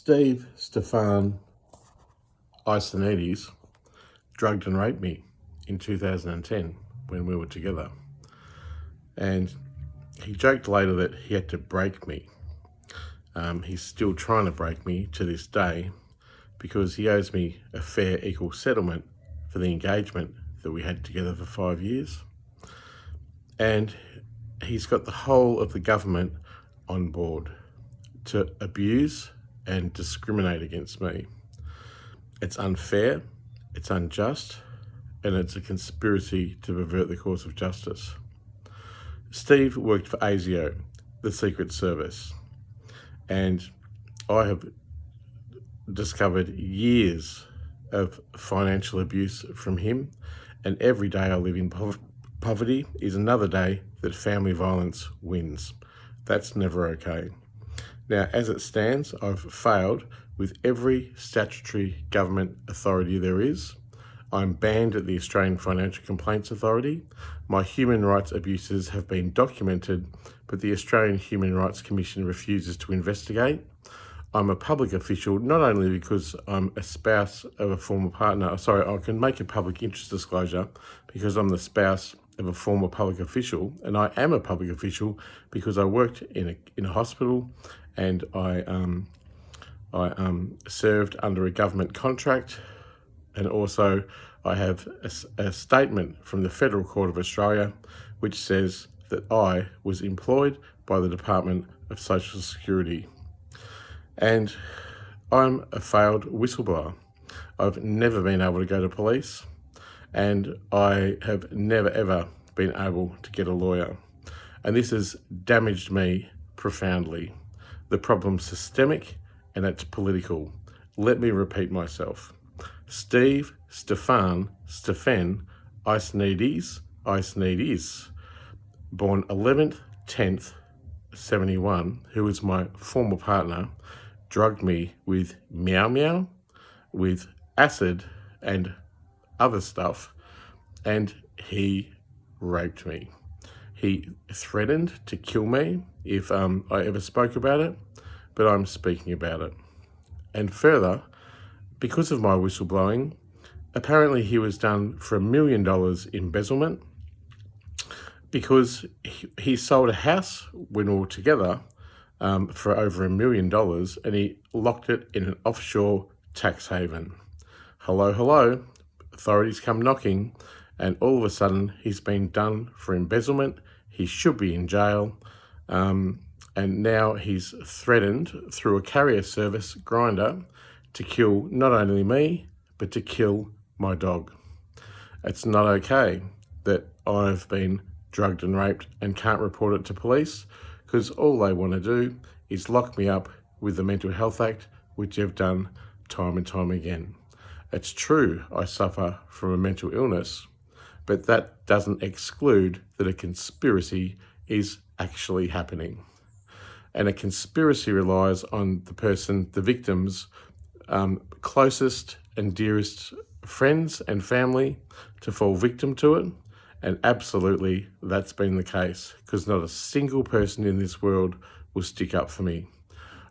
Stefan Iasonidis drugged and raped me in 2010 when we were together. And he joked later that he had to break me. He's still trying to break me to this day because he owes me a fair equal settlement for the engagement that we had together for 5 years. And he's got the whole of the government on board to abuse and discriminate against me. It's unfair, it's unjust, and it's a conspiracy to pervert the course of justice. Steve worked for ASIO, the Secret Service, and I have discovered years of financial abuse from him, and every day I live in poverty is another day that family violence wins. That's never okay. Now, as it stands, I've failed with every statutory government authority there is. I'm banned at the Australian Financial Complaints Authority. My human rights abuses have been documented, but the Australian Human Rights Commission refuses to investigate. I'm a public official, not only because I'm a spouse of a former partner. I can make a public interest disclosure because I'm the spouse of a former public official, and I am a public official because I worked in a hospital, and I served under a government contract, and also I have a statement from the Federal Court of Australia which says that I was employed by the Department of Social Security. And I'm a failed whistleblower. I've never been able to go to police, and I have never ever been able to get a lawyer. And this has damaged me profoundly. The problem's systemic and it's political. Let me repeat myself. Stefan Iasonidis, born 11th 10th 71, who was my former partner, drugged me with meow meow, with acid and other stuff, and he raped me. He threatened to kill me if I ever spoke about it, but I'm speaking about it. And further, because of my whistleblowing, apparently he was done for $1 million embezzlement because he sold a house when we were together for over $1 million, and he locked it in an offshore tax haven. Hello, authorities come knocking, and all of a sudden he's been done for embezzlement. He should be in jail, and now he's threatened through a carrier service grinder to kill not only me, but to kill my dog. It's not okay that I've been drugged and raped and can't report it to police, because all they want to do is lock me up with the Mental Health Act, which they've done time and time again. It's true I suffer from a mental illness, but that doesn't exclude that a conspiracy is actually happening. And a conspiracy relies on the victim's closest and dearest friends and family to fall victim to it. And absolutely, that's been the case, because not a single person in this world will stick up for me.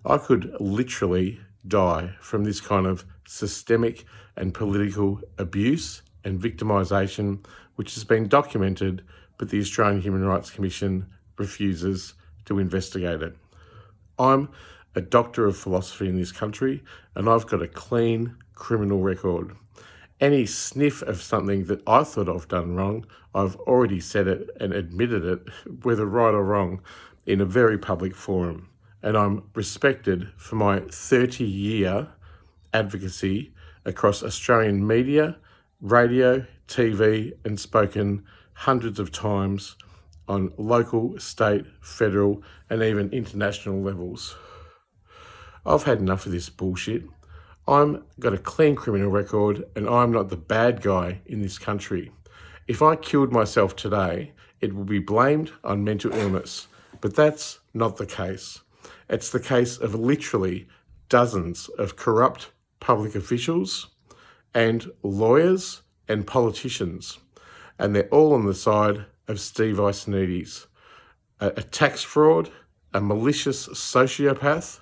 I could literally die from this kind of systemic and political abuse and victimisation, which has been documented, but the Australian Human Rights Commission refuses to investigate it. I'm a doctor of philosophy in this country, and I've got a clean criminal record. Any sniff of something that I thought I've done wrong, I've already said it and admitted it, whether right or wrong, in a very public forum. And I'm respected for my 30-year advocacy across Australian media, radio, TV, and spoken hundreds of times on local, state, federal, and even international levels. I've had enough of this bullshit. I've got a clean criminal record, and I'm not the bad guy in this country. If I killed myself today, it would be blamed on mental illness, but that's not the case. It's the case of literally dozens of corrupt public officials and lawyers and politicians, and they're all on the side of Steve Iasonidis, a tax fraud, a malicious sociopath,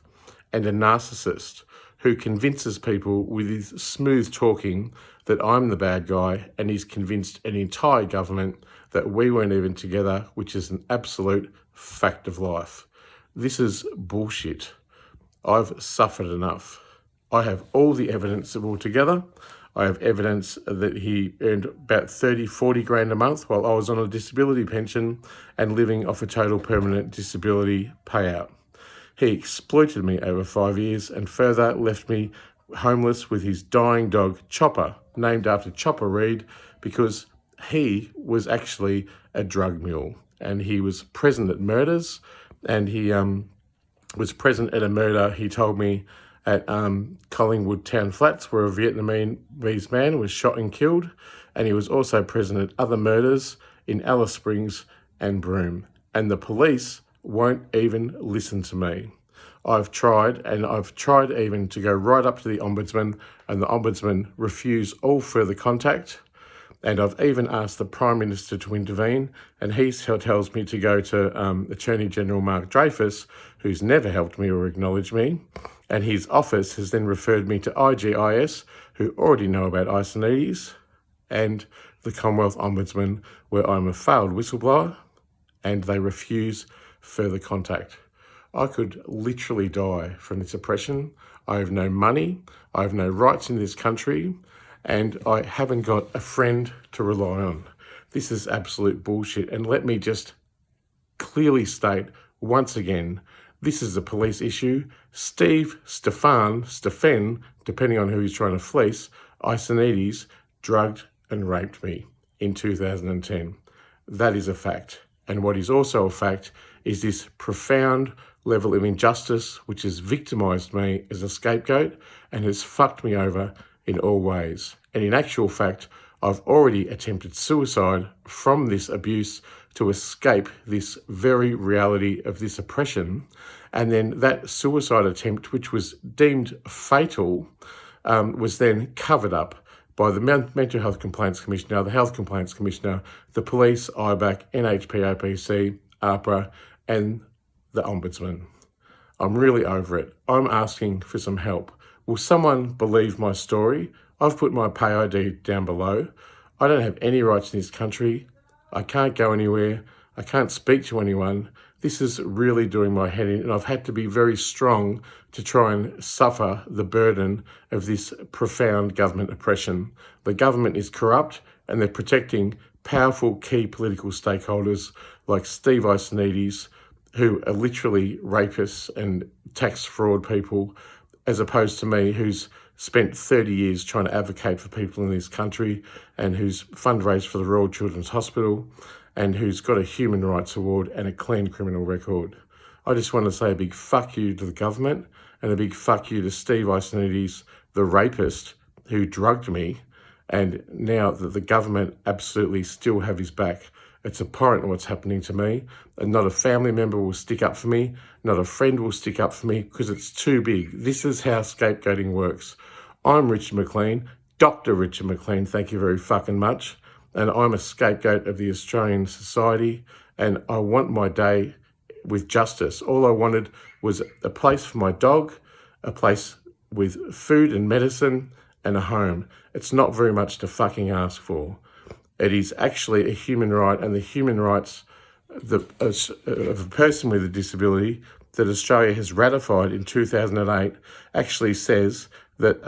and a narcissist who convinces people with his smooth talking that I'm the bad guy, and he's convinced an entire government that we weren't even together, which is an absolute fact of life. This is bullshit. I've suffered enough. I have all the evidence all together. I have evidence that he earned about 30, 40 grand a month while I was on a disability pension and living off a total permanent disability payout. He exploited me over 5 years and further left me homeless with his dying dog, Chopper, named after Chopper Read, because he was actually a drug mule and he was present at murders, and he was present at a murder, he told me, at Collingwood Town Flats, where a Vietnamese man was shot and killed, and he was also present at other murders in Alice Springs and Broome. And the police won't even listen to me. I've tried even to go right up to the Ombudsman, and the Ombudsman refused all further contact. And I've even asked the Prime Minister to intervene, and he tells me to go to Attorney General Mark Dreyfus, who's never helped me or acknowledged me. And his office has then referred me to IGIS, who already know about Iasonidis, and the Commonwealth Ombudsman, where I'm a failed whistleblower, and they refuse further contact. I could literally die from this oppression. I have no money, I have no rights in this country, and I haven't got a friend to rely on. This is absolute bullshit. And let me just clearly state once again, this is a police issue. Stefan, depending on who he's trying to fleece, Iasonidis drugged and raped me in 2010. That is a fact. And what is also a fact is this profound level of injustice which has victimised me as a scapegoat and has fucked me over in all ways. And in actual fact, I've already attempted suicide from this abuse to escape this very reality of this oppression. And then that suicide attempt, which was deemed fatal, was then covered up by the Mental Health Complaints Commissioner, the Health Complaints Commissioner, the police, IBAC, NHPOPC, APRA, and the Ombudsman. I'm really over it. I'm asking for some help. Will someone believe my story? I've put my pay ID down below. I don't have any rights in this country. I can't go anywhere. I can't speak to anyone. This is really doing my head in, and I've had to be very strong to try and suffer the burden of this profound government oppression. The government is corrupt, and they're protecting powerful key political stakeholders like Steve Iasonidis, who are literally rapists and tax fraud people, as opposed to me, who's spent 30 years trying to advocate for people in this country and who's fundraised for the Royal Children's Hospital and who's got a human rights award and a clean criminal record. I just want to say a big fuck you to the government and a big fuck you to Steve Iasonidis, the rapist who drugged me, and now that the government absolutely still have his back. It's abhorrent what's happening to me, and not a family member will stick up for me, not a friend will stick up for me, because it's too big. This is how scapegoating works. I'm Richard McLean, Dr. Richard McLean, thank you very fucking much, and I'm a scapegoat of the Australian society, and I want my day with justice. All I wanted was a place for my dog, a place with food and medicine, and a home. It's not very much to fucking ask for. It is actually a human right, and the human rights of a person with a disability that Australia has ratified in 2008 actually says that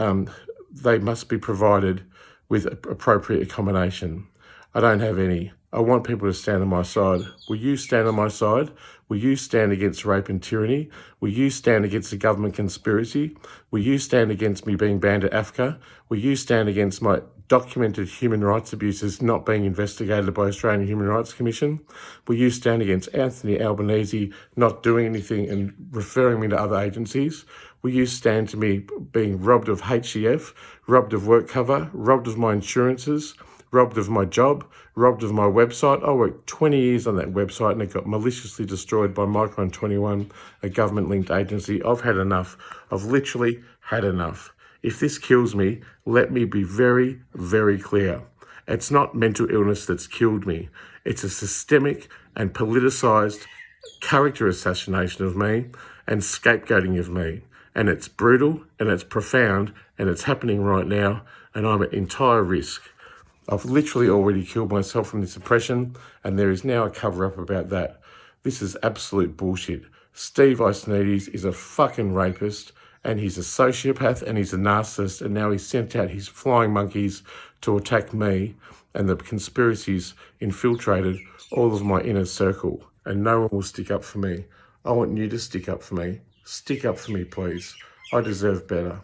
they must be provided with appropriate accommodation. I don't have any. I want people to stand on my side. Will you stand on my side? Will you stand against rape and tyranny? Will you stand against the government conspiracy? Will you stand against me being banned to Africa? Will you stand against my documented human rights abuses not being investigated by Australian Human Rights Commission? Will you stand against Anthony Albanese not doing anything and referring me to other agencies? Will you stand to me being robbed of HCF, robbed of work cover, robbed of my insurances, robbed of my job, robbed of my website? I worked 20 years on that website and it got maliciously destroyed by Micron 21, a government-linked agency. I've had enough. I've literally had enough. If this kills me, let me be very, very clear. It's not mental illness that's killed me. It's a systemic and politicised character assassination of me and scapegoating of me. and it's brutal, and it's profound, and it's happening right now, and I'm at entire risk. I've literally already killed myself from this oppression, and there is now a cover-up about that. This is absolute bullshit. Steve Iasonidis is a fucking rapist, and he's a sociopath, and he's a narcissist, and now he's sent out his flying monkeys to attack me, and the conspiracies infiltrated all of my inner circle, and no one will stick up for me. I want you to stick up for me. Stick up for me, please. I deserve better.